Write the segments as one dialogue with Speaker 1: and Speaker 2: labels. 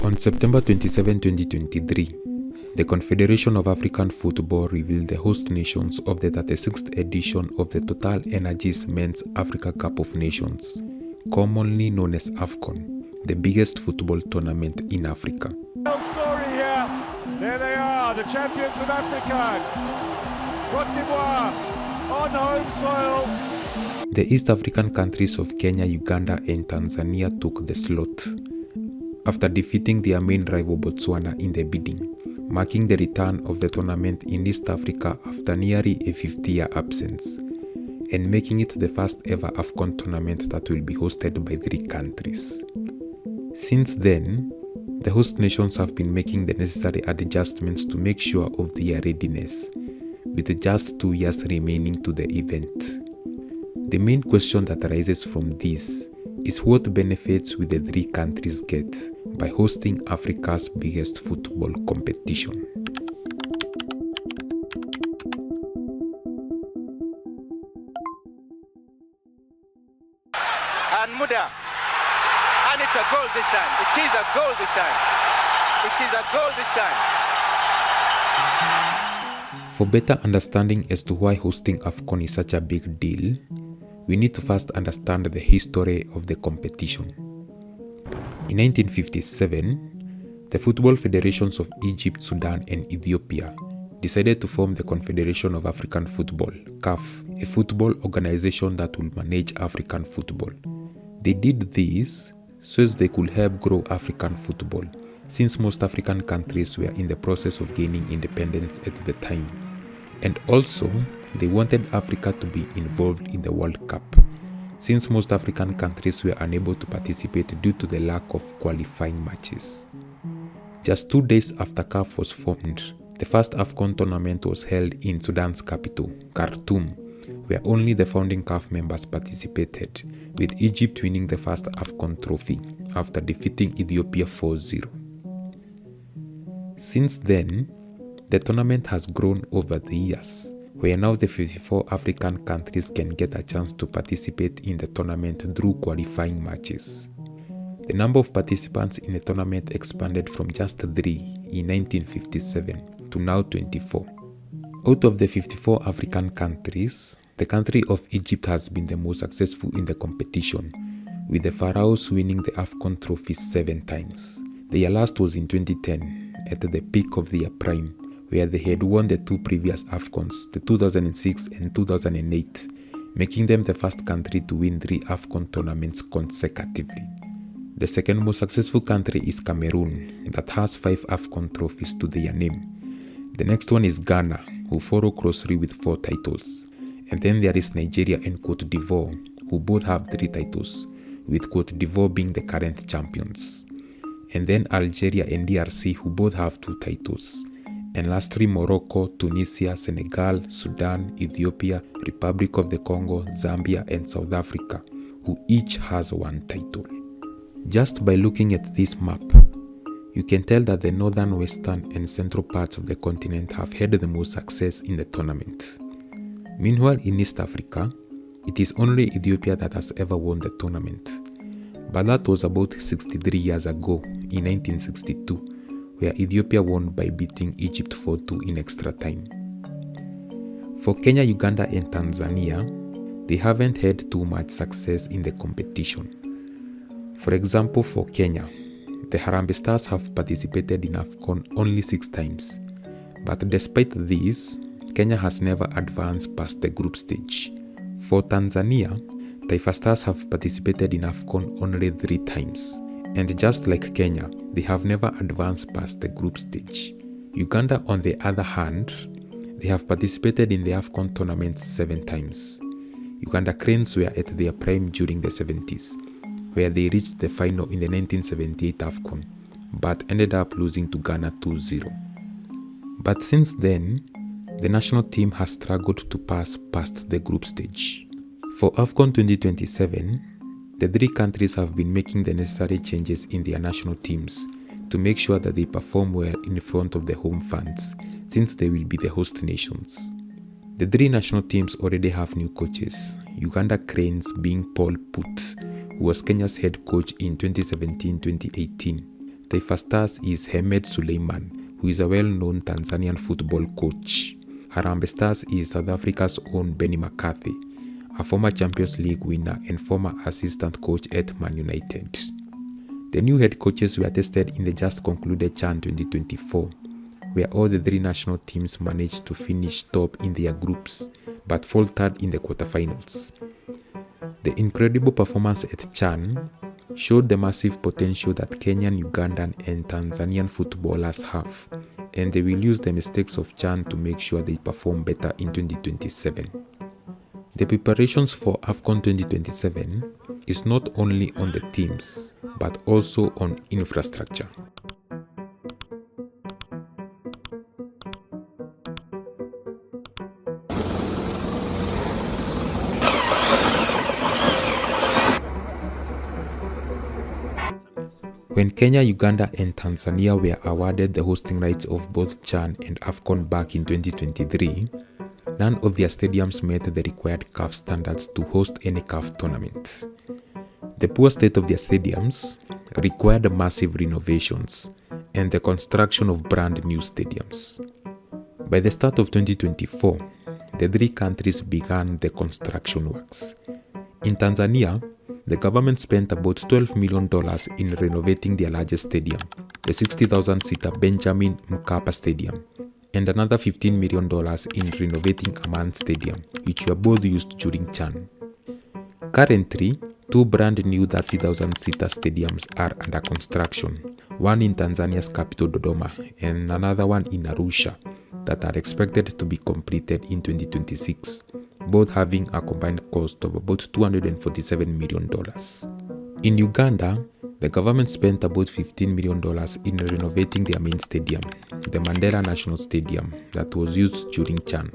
Speaker 1: On September 27, 2023, the Confederation of African Football revealed the host nations of the 36th edition of the Total Energies Men's Africa Cup of Nations, commonly known as AFCON, the biggest football tournament in Africa.
Speaker 2: Story here. There they are, the champions of AFCON. Cote d'Ivoire on home soil.
Speaker 1: The East African countries of Kenya, Uganda and Tanzania took the slot after defeating their main rival Botswana in the bidding, marking the return of the tournament in East Africa after nearly a 50-year absence, and making it the first ever AFCON tournament that will be hosted by 3 countries. Since then, the host nations have been making the necessary adjustments to make sure of their readiness, with just 2 years remaining to the event. The main question that arises from this is what benefits will the 3 countries get by hosting Africa's biggest football competition.
Speaker 3: And Muda, and it's a goal this time. It is a goal this time. It is a goal this time.
Speaker 1: For better understanding as to why hosting AFCON is such a big deal, we need to first understand the history of the competition. In 1957, the football federations of Egypt, Sudan and Ethiopia decided to form the Confederation of African Football, CAF, a football organization that will manage African football. They did this so as they could help grow African football, since most African countries were in the process of gaining independence at the time. And also, they wanted Africa to be involved in the World Cup, since most African countries were unable to participate due to the lack of qualifying matches. Just 2 days after CAF was formed, the first AFCON tournament was held in Sudan's capital, Khartoum, where only the founding CAF members participated, with Egypt winning the first AFCON trophy after defeating Ethiopia 4-0. Since then, the tournament has grown over the years, where now the 54 African countries can get a chance to participate in the tournament through qualifying matches. The number of participants in the tournament expanded from just 3 in 1957 to now 24. Out of the 54 African countries, the country of Egypt has been the most successful in the competition, with the Pharaohs winning the AFCON trophy 7 times. Their last was in 2010, at the peak of their prime, where they had won the 2 previous AFCONs, the 2006 and 2008, making them the first country to win 3 AFCON tournaments consecutively. The second most successful country is Cameroon, that has 5 AFCON trophies to their name. The next one is Ghana, who follow closely with 4 titles. And then there is Nigeria and Cote d'Ivoire, who both have 3 titles, with Cote d'Ivoire being the current champions. And then Algeria and DRC, who both have 2 titles. And lastly, Morocco, Tunisia, Senegal, Sudan, Ethiopia, Republic of the Congo, Zambia, and South Africa, who each has 1 title. Just by looking at this map, you can tell that the northern, western, and central parts of the continent have had the most success in the tournament. Meanwhile, in East Africa, it is only Ethiopia that has ever won the tournament. But that was about 63 years ago, in 1962, where Ethiopia won by beating Egypt 4-2 in extra time. For Kenya, Uganda and Tanzania, they haven't had too much success in the competition. For example, for Kenya, the Harambee Stars have participated in AFCON only 6 times. But despite this, Kenya has never advanced past the group stage. For Tanzania, Taifa Stars have participated in AFCON only 3 times. And just like Kenya, they have never advanced past the group stage. Uganda, on the other hand, they have participated in the AFCON tournament 7 times. Uganda Cranes were at their prime during the 70s, where they reached the final in the 1978 AFCON, but ended up losing to Ghana 2-0. But since then, the national team has struggled to pass past the group stage. For AFCON 2027, the 3 countries have been making the necessary changes in their national teams to make sure that they perform well in front of the home fans, since they will be the host nations. The 3 national teams already have new coaches, Uganda Cranes being Paul Put, who was Kenya's head coach in 2017-2018, Taifa Stars is Hemed Suleiman, who is a well-known Tanzanian football coach. Harambee Stars is South Africa's own Benny McCarthy, a former Champions League winner and former assistant coach at Man United. The new head coaches were tested in the just concluded CHAN 2024, where all the three national teams managed to finish top in their groups, but faltered in the quarterfinals. The incredible performance at CHAN showed the massive potential that Kenyan, Ugandan and Tanzanian footballers have, and they will use the mistakes of CHAN to make sure they perform better in 2027. The preparations for AFCON 2027 is not only on the teams, but also on infrastructure. When Kenya, Uganda and Tanzania were awarded the hosting rights of both CHAN and AFCON back in 2023, none of their stadiums met the required CAF standards to host any CAF tournament. The poor state of their stadiums required massive renovations and the construction of brand new stadiums. By the start of 2024, the three countries began the construction works. In Tanzania, the government spent about $12 million in renovating their largest stadium, the 60,000-seater Benjamin Mkapa Stadium, and another $15 million in renovating Aman Stadium, which were both used during CHAN. Currently, two brand new 30,000-seater stadiums are under construction, one in Tanzania's capital Dodoma and another one in Arusha, that are expected to be completed in 2026, both having a combined cost of about $247 million. In Uganda, the government spent about $15 million in renovating their main stadium, the Mandela National Stadium, that was used during CHAN.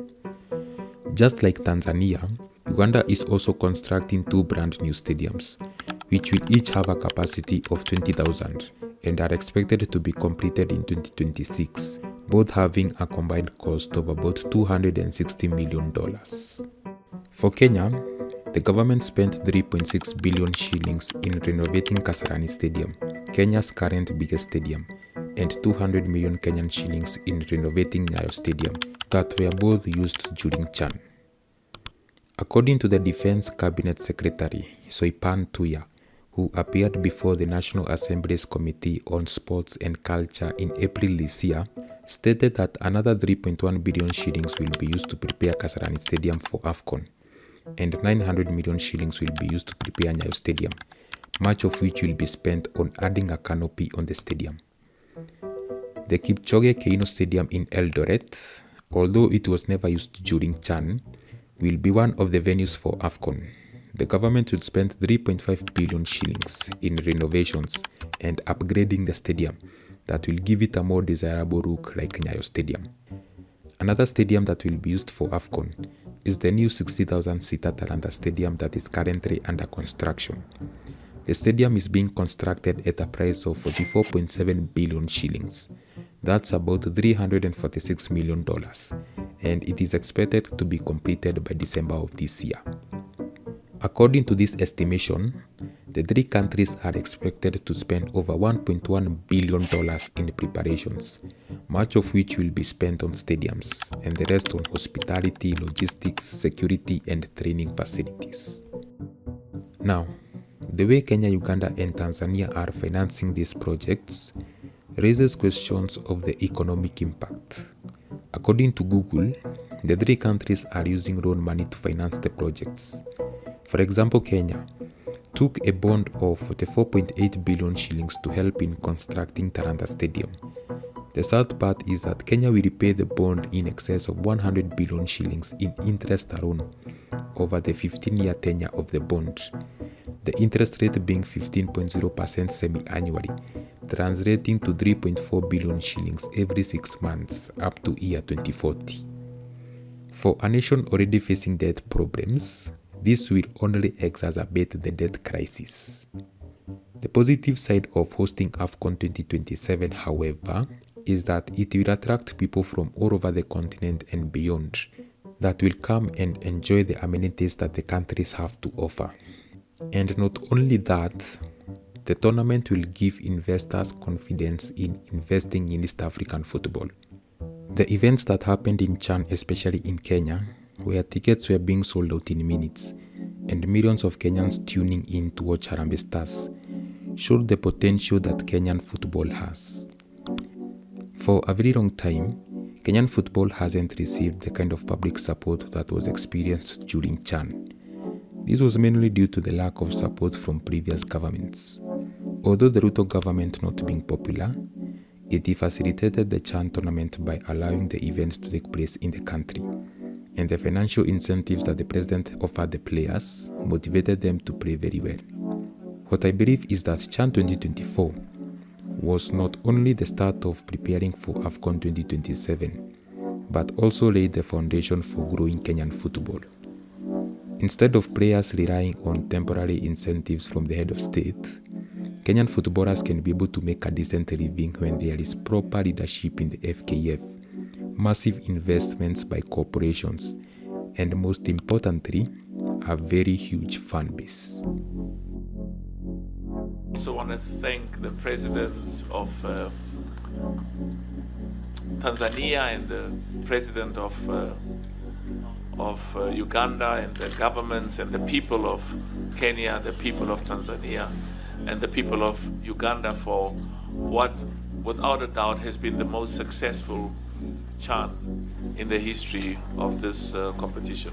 Speaker 1: Just like Tanzania, Uganda is also constructing two brand new stadiums, which will each have a capacity of 20,000 and are expected to be completed in 2026, both having a combined cost of about $260 million. For Kenya, the government spent 3.6 billion shillings in renovating Kasarani Stadium, Kenya's current biggest stadium, and 200 million Kenyan shillings in renovating Nyayo Stadium, that were both used during CHAN. According to the Defense Cabinet Secretary, Soipan Tuya, who appeared before the National Assembly's Committee on Sports and Culture in April this year, stated that another 3.1 billion shillings will be used to prepare Kasarani Stadium for AFCON, and 900 million shillings will be used to prepare Nyayo Stadium, much of which will be spent on adding a canopy on the stadium. The Kipchoge Keino Stadium in Eldoret, although it was never used during CHAN, will be one of the venues for AFCON. The government will spend 3.5 billion shillings in renovations and upgrading the stadium that will give it a more desirable look like Nyayo Stadium. Another stadium that will be used for AFCON is the new 60,000-seater Talanta Stadium that is currently under construction. The stadium is being constructed at a price of 44.7 billion shillings. That's about $346 million, and it is expected to be completed by December of this year. According to this estimation, the three countries are expected to spend over $1.1 billion in preparations, much of which will be spent on stadiums and the rest on hospitality, logistics, security, and training facilities. Now, the way Kenya, Uganda, and Tanzania are financing these projects raises questions of the economic impact. According to Google, the three countries are using loan money to finance the projects. For example, Kenya took a bond of 44.8 billion shillings to help in constructing Talanta Stadium. The sad part is that Kenya will repay the bond in excess of 100 billion shillings in interest alone over the 15-year tenure of the bond, the interest rate being 15.0% semi-annually, translating to 3.4 billion shillings every 6 months up to year 2040. For a nation already facing debt problems, this will only exacerbate the debt crisis. The positive side of hosting AFCON 2027, however, is that it will attract people from all over the continent and beyond that will come and enjoy the amenities that the countries have to offer. And not only that, The tournament will give investors confidence in investing in East African football. The events that happened in CHAN, especially in Kenya, where tickets were being sold out in minutes, and millions of Kenyans tuning in to watch Harambee Stars, showed the potential that Kenyan football has. For a very long time, Kenyan football hasn't received the kind of public support that was experienced during CHAN. This was mainly due to the lack of support from previous governments. Although the Ruto government not being popular, it facilitated the CHAN tournament by allowing the events to take place in the country, and the financial incentives that the president offered the players motivated them to play very well. What I believe is that CHAN 2024 was not only the start of preparing for AFCON 2027, but also laid the foundation for growing Kenyan football. Instead of players relying on temporary incentives from the head of state, Kenyan footballers can be able to make a decent living when there is proper leadership in the FKF, massive investments by corporations, and most importantly, a very huge fan base.
Speaker 4: I also want to thank the president of Tanzania and the president of Uganda, and the governments and the people of Kenya, the people of Tanzania, and the people of Uganda for what, without a doubt, has been the most successful CHAN in the history of this competition.